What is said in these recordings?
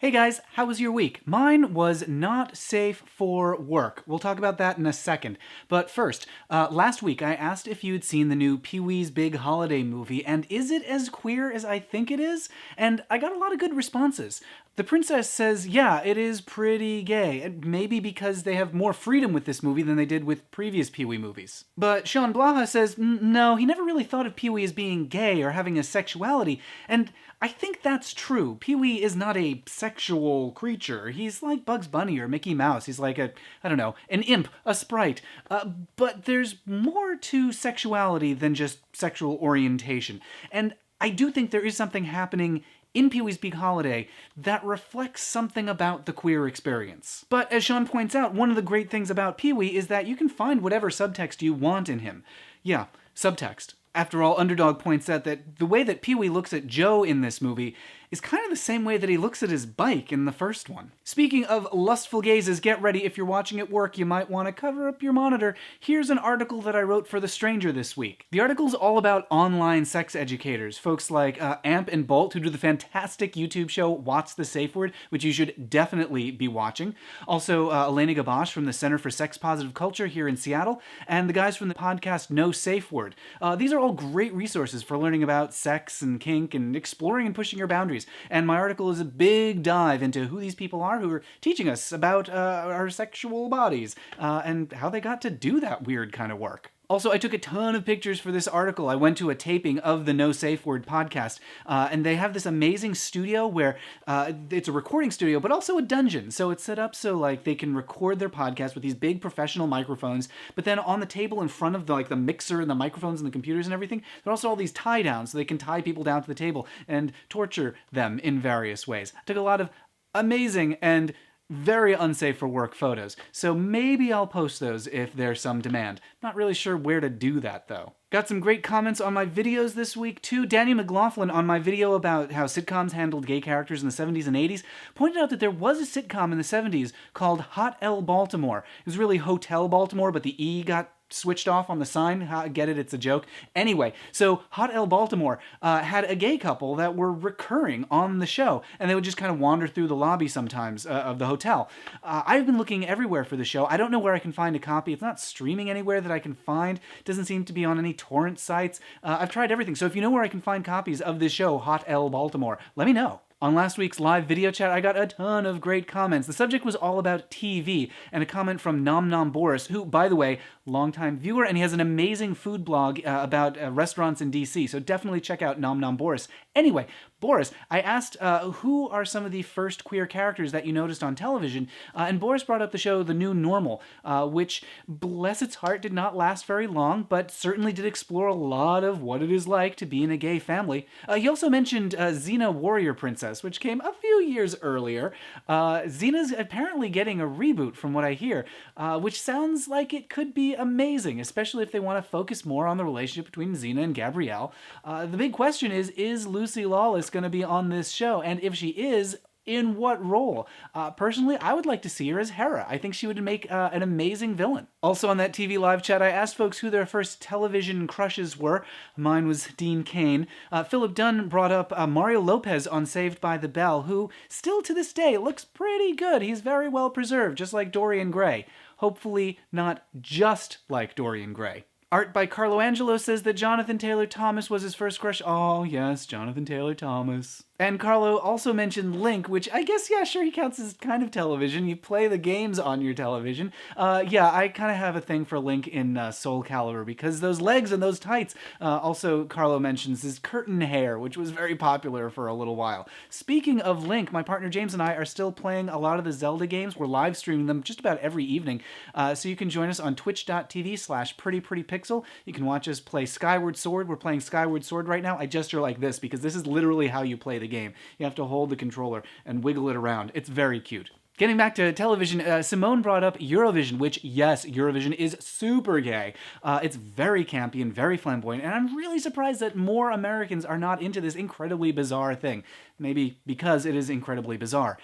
Hey guys, how was your week? Mine was not safe for work. We'll talk about that in a second. But first, last week I asked if you'd seen the new Pee-wee's Big Holiday movie, and is it as queer as I think it is? And I got a lot of good responses. The princess says, yeah, it is pretty gay, and maybe because they have more freedom with this movie than they did with previous Pee-wee movies. But Sean Blaha says, no, he never really thought of Pee-wee as being gay or having a sexuality, and I think that's true. Pee-wee is not a sexual creature. He's like Bugs Bunny or Mickey Mouse. He's like an imp, a sprite. But there's more to sexuality than just sexual orientation. And I do think there is something happening in Pee-wee's Big Holiday that reflects something about the queer experience. But as Sean points out, one of the great things about Pee-wee is that you can find whatever subtext you want in him. Yeah, subtext. After all, Underdog points out that the way that Pee-wee looks at Joe in this movie is kind of the same way that he looks at his bike in the first one. Speaking of lustful gazes, get ready. If you're watching at work, you might want to cover up your monitor. Here's an article that I wrote for The Stranger this week. The article's all about online sex educators, folks like Amp and Bolt, who do the fantastic YouTube show What's the Safe Word, which you should definitely be watching. Also, Elena Gabosh from the Center for Sex Positive Culture here in Seattle, and the guys from the podcast No Safe Word. These are all great resources for learning about sex and kink and exploring and pushing your boundaries. And my article is a big dive into who these people are who are teaching us about our sexual bodies and how they got to do that weird kind of work. Also, I took a ton of pictures for this article. I went to a taping of the No Safe Word podcast, and they have this amazing studio where it's a recording studio, but also a dungeon. So it's set up so like they can record their podcast with these big professional microphones, but then on the table in front of the mixer and the microphones and the computers and everything, there are also all these tie downs so they can tie people down to the table and torture them in various ways. I took a lot of amazing and very unsafe for work photos, so maybe I'll post those if there's some demand. Not really sure where to do that though. Got some great comments on my videos this week too. Danny McLaughlin on my video about how sitcoms handled gay characters in the 70s and 80s pointed out that there was a sitcom in the 70s called Hot L Baltimore. It was really Hotel Baltimore, but the E got switched off on the sign. Get it? It's a joke. Anyway, so Hot L Baltimore had a gay couple that were recurring on the show, and they would just kind of wander through the lobby sometimes of the hotel. I've been looking everywhere for the show. I don't know where I can find a copy. It's not streaming anywhere that I can find. It doesn't seem to be on any torrent sites. I've tried everything, so if you know where I can find copies of this show, Hot L Baltimore, let me know. On last week's live video chat, I got a ton of great comments. The subject was all about TV, and a comment from Nom Nom Boris, who, by the way, longtime viewer, and he has an amazing food blog about restaurants in DC, so definitely check out Nom Nom Boris. Anyway, Boris, I asked who are some of the first queer characters that you noticed on television, and Boris brought up the show The New Normal, which, bless its heart, did not last very long, but certainly did explore a lot of what it is like to be in a gay family. He also mentioned Xena Warrior Princess, which came a few years earlier. Xena's apparently getting a reboot from what I hear, which sounds like it could be amazing, especially if they want to focus more on the relationship between Xena and Gabrielle. The big question is Lucy Lawless going to be on this show? And if she is, in what role? Personally, I would like to see her as Hera. I think she would make an amazing villain. Also on that TV live chat, I asked folks who their first television crushes were. Mine was Dean Cain. Philip Dunn brought up Mario Lopez on Saved by the Bell, who still to this day looks pretty good. He's very well preserved, just like Dorian Gray. Hopefully not just like Dorian Gray. Art by Carlo Angelo says that Jonathan Taylor Thomas was his first crush. Oh, yes, Jonathan Taylor Thomas. And Carlo also mentioned Link, which I guess, yeah, sure, he counts as kind of television. You play the games on your television. Yeah, I kind of have a thing for Link in Soul Calibur because those legs and those tights. Also, Carlo mentions his curtain hair, which was very popular for a little while. Speaking of Link, my partner James and I are still playing a lot of the Zelda games. We're live streaming them just about every evening. So you can join us on twitch.tv/prettyprettypixel. You can watch us play Skyward Sword. We're playing Skyward Sword right now. I gesture like this because this is literally how you play the game. You have to hold the controller and wiggle it around. It's very cute. Getting back to television, Simone brought up Eurovision, which, yes, Eurovision is super gay. It's very campy and very flamboyant, and I'm really surprised that more Americans are not into this incredibly bizarre thing. Maybe because it is incredibly bizarre.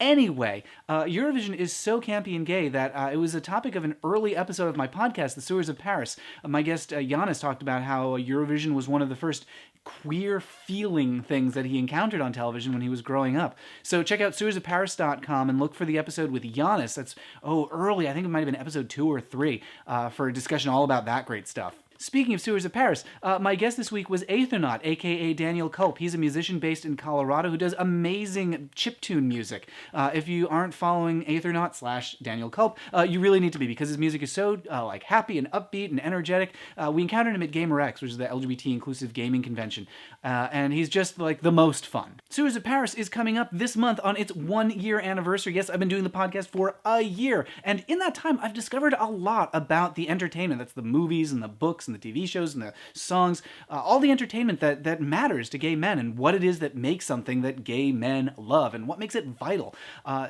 Anyway, Eurovision is so campy and gay that it was a topic of an early episode of my podcast, The Sewers of Paris. My guest, Giannis, talked about how Eurovision was one of the first queer feeling things that he encountered on television when he was growing up. So check out sewersofparis.com and look for the episode with Giannis. That's, early. I think it might have been episode 2 or 3 for a discussion all about that great stuff. Speaking of Sewers of Paris, my guest this week was Aethernaut, aka Daniel Culp. He's a musician based in Colorado who does amazing chiptune music. If you aren't following Aethernaut / Daniel Culp, you really need to be, because his music is so happy and upbeat and energetic. We encountered him at GamerX, which is the LGBT inclusive gaming convention, and he's just the most fun. Sewers of Paris is coming up this month on its 1-year anniversary. Yes, I've been doing the podcast for a year, and in that time, I've discovered a lot about the entertainment. That's the movies and the books and the TV shows and the songs, all the entertainment that matters to gay men, and what it is that makes something that gay men love and what makes it vital.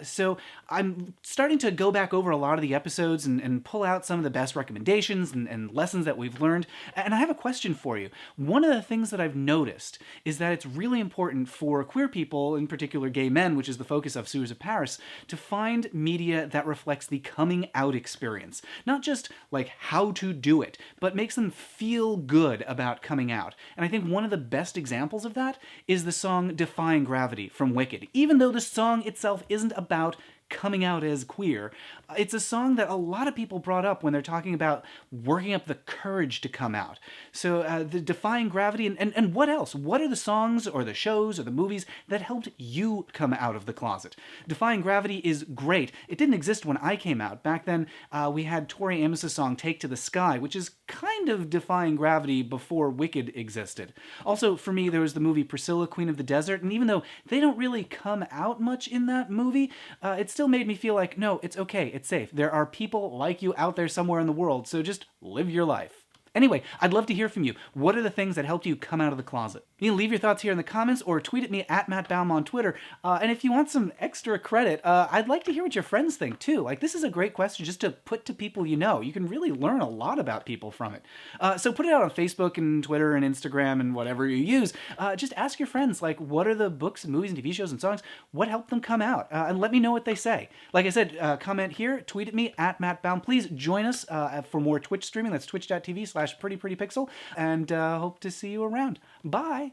So I'm starting to go back over a lot of the episodes and pull out some of the best recommendations and lessons that we've learned. And I have a question for you. One of the things that I've noticed is that it's really important for queer people, in particular gay men, which is the focus of Sewers of Paris, to find media that reflects the coming out experience. Not just how to do it, but makes them feel good about coming out. And I think one of the best examples of that is the song Defying Gravity from Wicked. Even though the song itself isn't about coming out as queer, it's a song that a lot of people brought up when they're talking about working up the courage to come out. So the Defying Gravity, and what else? What are the songs or the shows or the movies that helped you come out of the closet? Defying Gravity is great. It didn't exist when I came out. Back then, we had Tori Amos' song Take to the Sky, which is kind of defying gravity before Wicked existed. Also, for me, there was the movie Priscilla, Queen of the Desert, and even though they don't really come out much in that movie, it still made me feel like, no, it's okay, it's safe. There are people like you out there somewhere in the world, so just live your life. Anyway, I'd love to hear from you. What are the things that helped you come out of the closet? You can leave your thoughts here in the comments or tweet at me at Matt Baum on Twitter. And if you want some extra credit, I'd like to hear what your friends think too. This is a great question just to put to people you know. You can really learn a lot about people from it. So put it out on Facebook and Twitter and Instagram and whatever you use. Just ask your friends, what are the books and movies and TV shows and songs? What helped them come out? And let me know what they say. Like I said, comment here, tweet at me at Matt Baum. Please join us for more Twitch streaming. That's twitch.tv/prettyprettypixel. And hope to see you around. Bye.